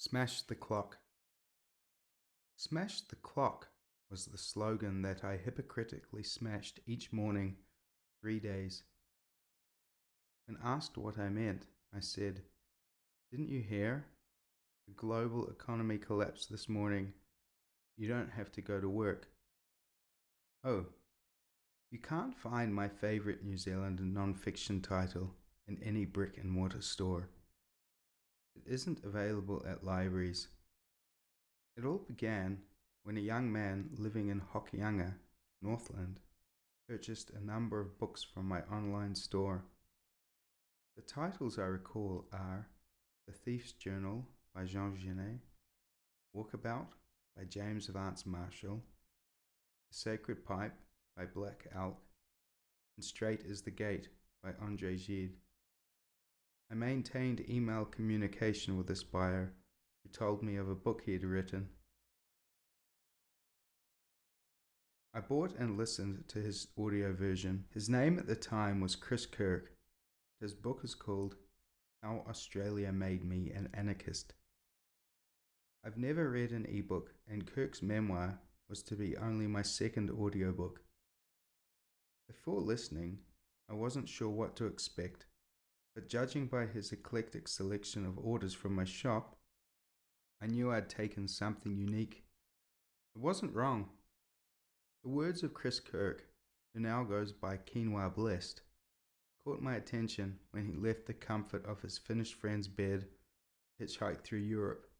Smash the clock. Smash the clock was the slogan that I hypocritically smashed each morning for 3 days. When asked what I meant, I said, "Didn't you hear? The global economy collapsed this morning. You don't have to go to work." Oh, you can't find my favourite New Zealand non-fiction title in any brick and mortar store. It isn't available at libraries. It all began when a young man living in Hokianga, Northland, purchased a number of books from my online store. The titles I recall are The Thief's Journal by Jean Genet, Walkabout by James Vance Marshall, The Sacred Pipe by Black Elk, and Straight is the Gate by Andre Gide. I maintained email communication with this buyer, who told me of a book he had written. I bought and listened to his audio version. His name at the time was Chris Kirk. His book is called How Australia Made Me an Anarchist. I've never read an ebook, and Kirk's memoir was to be only my second audiobook. Before listening, I wasn't sure what to expect, but judging by his eclectic selection of orders from my shop, I knew I'd taken something unique. It wasn't wrong. The words of Chris Kirk, who now goes by Quinoa Blessed, caught my attention when he left the comfort of his Finnish friend's bed to hitchhike through Europe.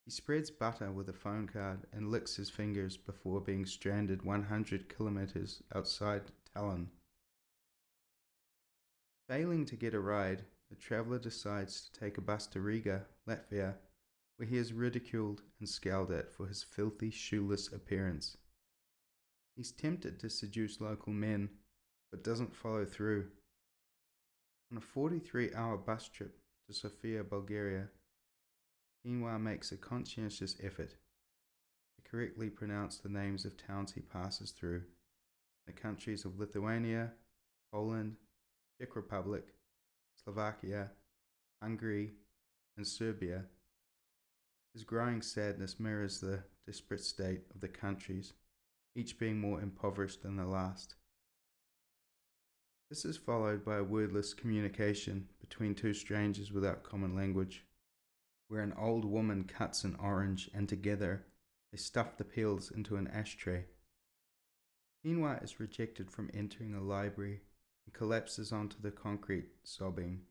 He spreads butter with a phone card and licks his fingers before being stranded 100 kilometers outside Tallinn. Failing to get a ride, the traveller decides to take a bus to Riga, Latvia, where he is ridiculed and scowled at for his filthy, shoeless appearance. He's tempted to seduce local men, but doesn't follow through. On a 43-hour bus trip to Sofia, Bulgaria, Quinoa makes a conscientious effort to correctly pronounce the names of towns he passes through, the countries of Lithuania, Poland, Czech Republic, Slovakia, Hungary, and Serbia. His growing sadness mirrors the disparate state of the countries, each being more impoverished than the last. This is followed by a wordless communication between two strangers without common language, where an old woman cuts an orange and together they stuff the peels into an ashtray. Quinoa is rejected from entering a library and collapses onto the concrete, sobbing.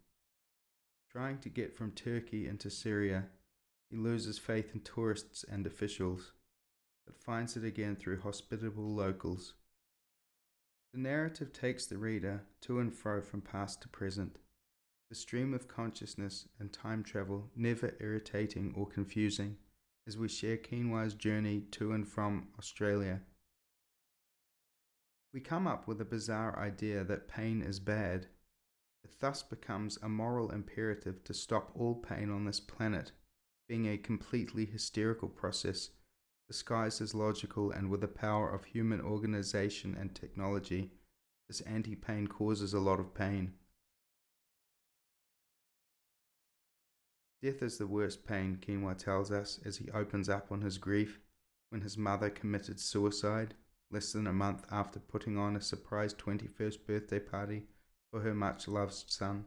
Trying to get from Turkey into Syria, he loses faith in tourists and officials, but finds it again through hospitable locals. The narrative takes the reader to and fro from past to present, the stream of consciousness and time travel never irritating or confusing as we share Quinoa's journey to and from Australia. We come up with a bizarre idea that pain is bad. It thus becomes a moral imperative to stop all pain on this planet, being a completely hysterical process disguised as logical, and with the power of human organization and technology, this anti-pain causes a lot of pain. Death is the worst pain, Quinoa tells us as he opens up on his grief when his mother committed suicide less than a month after putting on a surprise 21st birthday party for her much-loved son.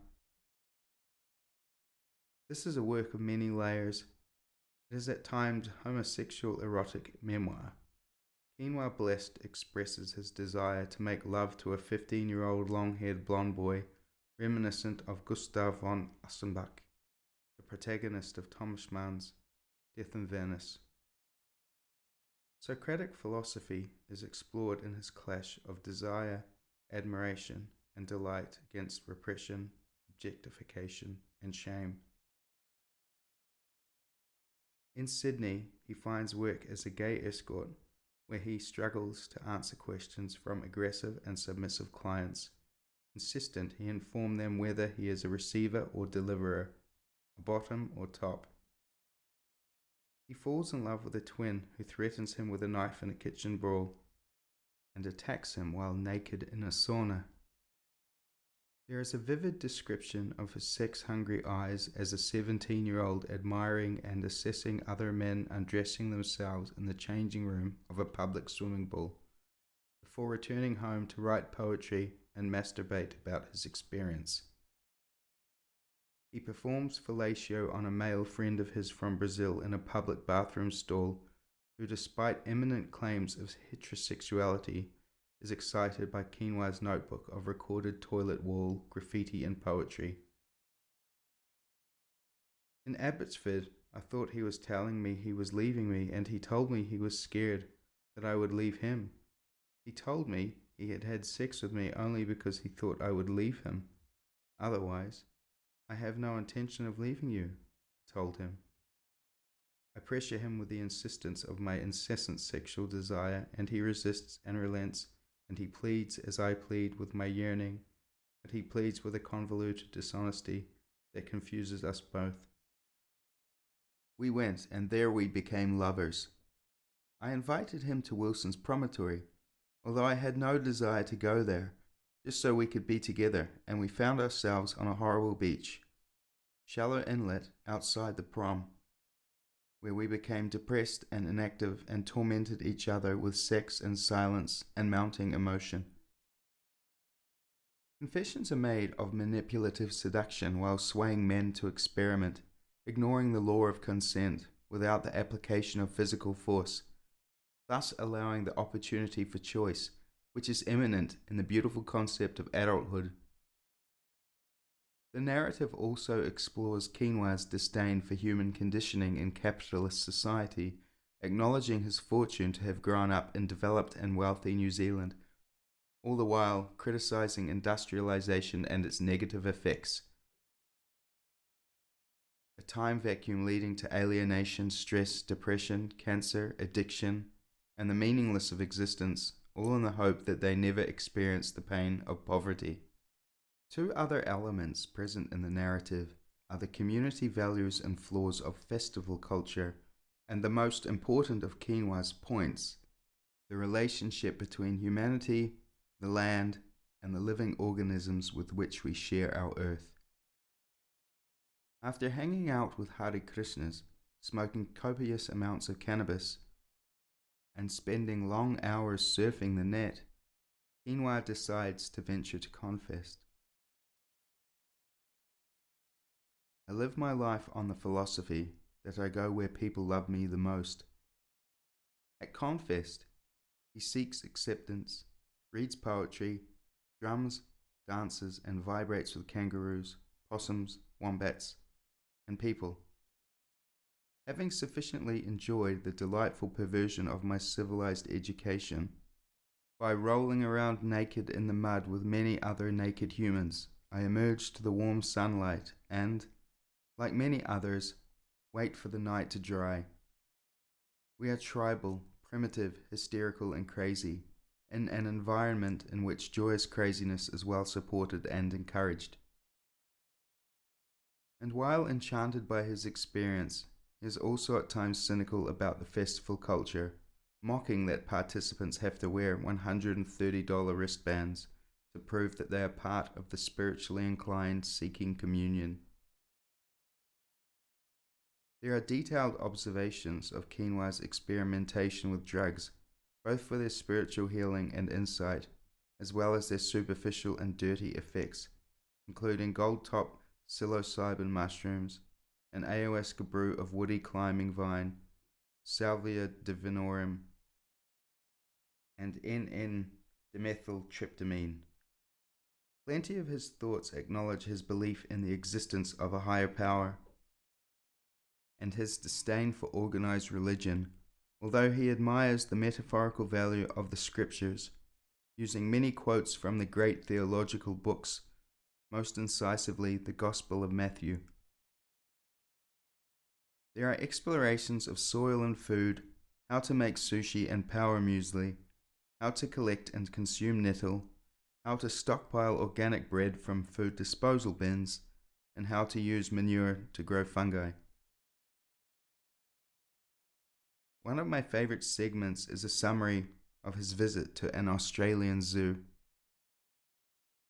This is a work of many layers. It is at times homosexual erotic memoir. Quinoa Blessed expresses his desire to make love to a 15-year-old long-haired blonde boy reminiscent of Gustav von Ossenbach, the protagonist of Thomas Mann's Death in Venice. Socratic philosophy is explored in his clash of desire, admiration, and delight against repression, objectification, and shame. In Sydney, he finds work as a gay escort, where he struggles to answer questions from aggressive and submissive clients, insistent he inform them whether he is a receiver or deliverer, a bottom or top. He falls in love with a twin who threatens him with a knife in a kitchen brawl, and attacks him while naked in a sauna. There is a vivid description of his sex-hungry eyes as a 17-year-old admiring and assessing other men undressing themselves in the changing room of a public swimming pool, before returning home to write poetry and masturbate about his experience. He performs fellatio on a male friend of his from Brazil in a public bathroom stall who, despite imminent claims of heterosexuality, is excited by Quinoa's notebook of recorded toilet wall graffiti and poetry. In Abbotsford, I thought he was telling me he was leaving me, and he told me he was scared that I would leave him. He told me he had had sex with me only because he thought I would leave him. Otherwise, I have no intention of leaving you, I told him. I pressure him with the insistence of my incessant sexual desire, and he resists and relents, and he pleads as I plead with my yearning, but he pleads with a convoluted dishonesty that confuses us both. We went, and there we became lovers. I invited him to Wilson's promontory, although I had no desire to go there, just so we could be together, and we found ourselves on a horrible beach, shallow inlet outside the prom, where we became depressed and inactive and tormented each other with sex and silence and mounting emotion. Confessions are made of manipulative seduction while swaying men to experiment, ignoring the law of consent without the application of physical force, thus allowing the opportunity for choice, which is imminent in the beautiful concept of adulthood. The narrative also explores Quinoa's disdain for human conditioning in capitalist society, acknowledging his fortune to have grown up in developed and wealthy New Zealand, all the while criticizing industrialization and its negative effects. A time vacuum leading to alienation, stress, depression, cancer, addiction, and the meaningless of existence, all in the hope that they never experience the pain of poverty. Two other elements present in the narrative are the community values and flaws of festival culture, and the most important of Quinoa's points, the relationship between humanity, the land, and the living organisms with which we share our earth. After hanging out with Hare Krishnas, smoking copious amounts of cannabis, and spending long hours surfing the net, Quinoa decides to venture to Confest. I live my life on the philosophy that I go where people love me the most. At Confest, he seeks acceptance, reads poetry, drums, dances, and vibrates with kangaroos, possums, wombats, and people. Having sufficiently enjoyed the delightful perversion of my civilized education, by rolling around naked in the mud with many other naked humans, I emerge to the warm sunlight and, like many others, wait for the night to dry. We are tribal, primitive, hysterical, and crazy, in an environment in which joyous craziness is well supported and encouraged. And while enchanted by his experience, he is also at times cynical about the festival culture, mocking that participants have to wear $130 wristbands to prove that they are part of the spiritually inclined seeking communion. There are detailed observations of Quinoa's experimentation with drugs, both for their spiritual healing and insight, as well as their superficial and dirty effects, including gold-top psilocybin mushrooms, an ayahuasca brew of woody climbing vine, salvia divinorum, and N,N-dimethyltryptamine. Plenty of his thoughts acknowledge his belief in the existence of a higher power, and his disdain for organized religion, although he admires the metaphorical value of the scriptures, using many quotes from the great theological books, most incisively the Gospel of Matthew. There are explorations of soil and food, how to make sushi and power muesli, how to collect and consume nettle, how to stockpile organic bread from food disposal bins, and how to use manure to grow fungi. One of my favorite segments is a summary of his visit to an Australian zoo.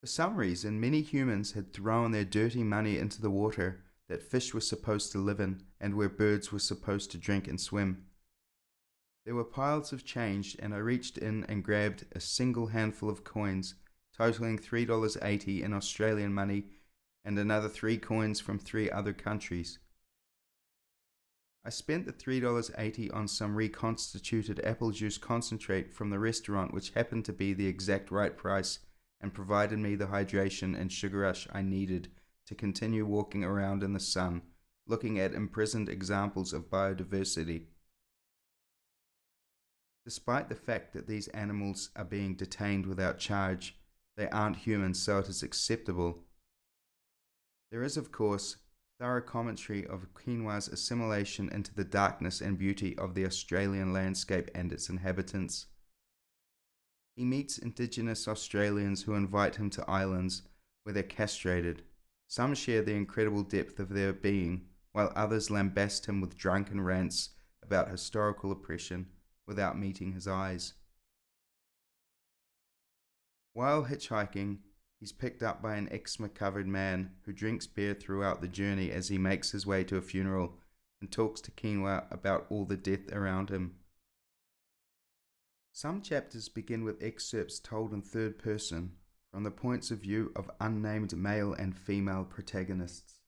For some reason, many humans had thrown their dirty money into the water that fish were supposed to live in and where birds were supposed to drink and swim. There were piles of change, and I reached in and grabbed a single handful of coins, totaling $3.80 in Australian money and another 3 coins from 3 other countries. I spent the $3.80 on some reconstituted apple juice concentrate from the restaurant, which happened to be the exact right price and provided me the hydration and sugar rush I needed to continue walking around in the sun, looking at imprisoned examples of biodiversity. Despite the fact that these animals are being detained without charge, they aren't humans, so it is acceptable. There is, of course, thorough commentary of Quinoa's assimilation into the darkness and beauty of the Australian landscape and its inhabitants. He meets indigenous Australians who invite him to islands where they're castrated. Some share the incredible depth of their being, while others lambast him with drunken rants about historical oppression without meeting his eyes. While hitchhiking, he's picked up by an eczema-covered man who drinks beer throughout the journey as he makes his way to a funeral and talks to Quinoa about all the death around him. Some chapters begin with excerpts told in third person from the points of view of unnamed male and female protagonists,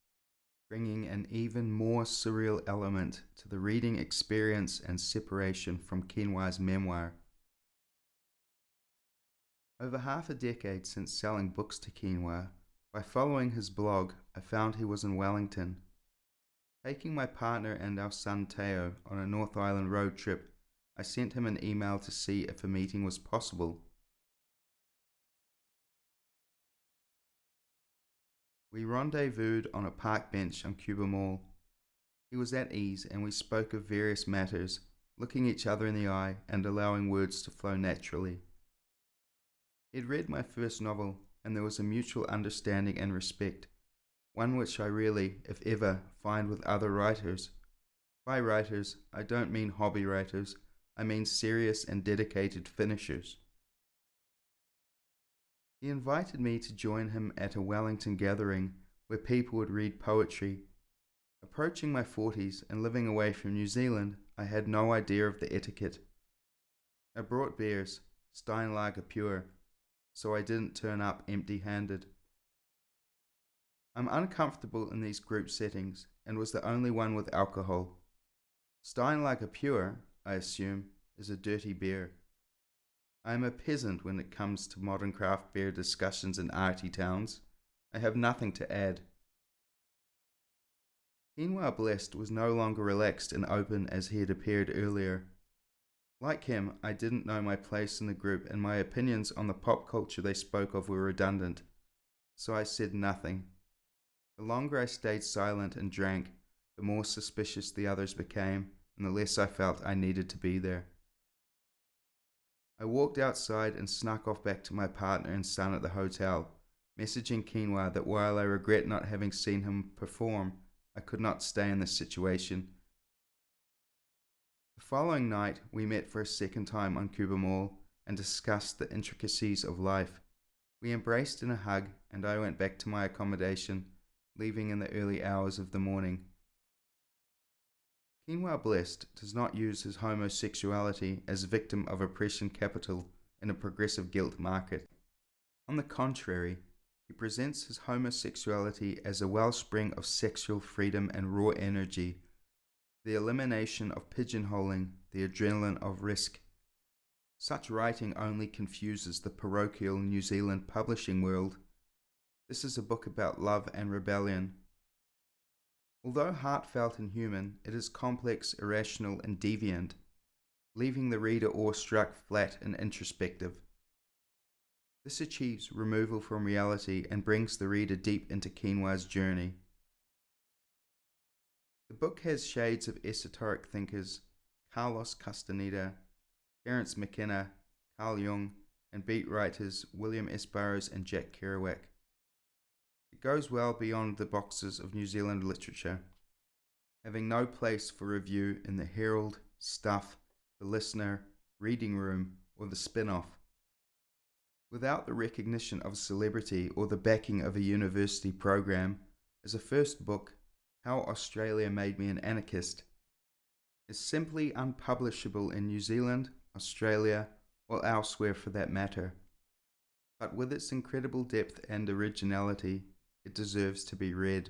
bringing an even more surreal element to the reading experience and separation from Quinoa's memoir. Over half a decade since selling books to Quinoa, by following his blog, I found he was in Wellington. Taking my partner and our son Teo on a North Island road trip, I sent him an email to see if a meeting was possible. We rendezvoused on a park bench on Cuba Mall. He was at ease and we spoke of various matters, looking each other in the eye and allowing words to flow naturally. He had read my first novel, and there was a mutual understanding and respect, one which I rarely, if ever, find with other writers. By writers, I don't mean hobby writers, I mean serious and dedicated finishers. He invited me to join him at a Wellington gathering where people would read poetry. Approaching my 40s and living away from New Zealand, I had no idea of the etiquette. I brought beers, Steinlager Pure, so I didn't turn up empty-handed. I'm uncomfortable in these group settings and was the only one with alcohol. Steinlager Pure, I assume, is a dirty beer. I am a peasant when it comes to modern craft beer discussions in arty towns. I have nothing to add. Quinoa Blessed was no longer relaxed and open as he had appeared earlier. Like him, I didn't know my place in the group, and my opinions on the pop culture they spoke of were redundant, so I said nothing. The longer I stayed silent and drank, the more suspicious the others became, and the less I felt I needed to be there. I walked outside and snuck off back to my partner and son at the hotel, messaging Quinoa that while I regret not having seen him perform, I could not stay in this situation. The following night, we met for a second time on Cuba Mall and discussed the intricacies of life. We embraced in a hug, and I went back to my accommodation, leaving in the early hours of the morning. Quinoa Blessed does not use his homosexuality as a victim of oppression capital in a progressive guilt market. On the contrary, he presents his homosexuality as a wellspring of sexual freedom and raw energy, the elimination of pigeonholing, the adrenaline of risk. Such writing only confuses the parochial New Zealand publishing world. This is a book about love and rebellion. Although heartfelt and human, it is complex, irrational, and deviant, leaving the reader awestruck, flat, and introspective. This achieves removal from reality and brings the reader deep into Quinoa's journey. The book has shades of esoteric thinkers Carlos Castaneda, Terence McKenna, Carl Jung, and beat writers William S. Burroughs and Jack Kerouac. It goes well beyond the boxes of New Zealand literature, having no place for review in the Herald, Stuff, The Listener, Reading Room, or the Spin-Off. Without the recognition of celebrity or the backing of a university program, as a first book, How Australia Made Me an Anarchist is simply unpublishable in New Zealand, Australia, or elsewhere for that matter. But with its incredible depth and originality, it deserves to be read.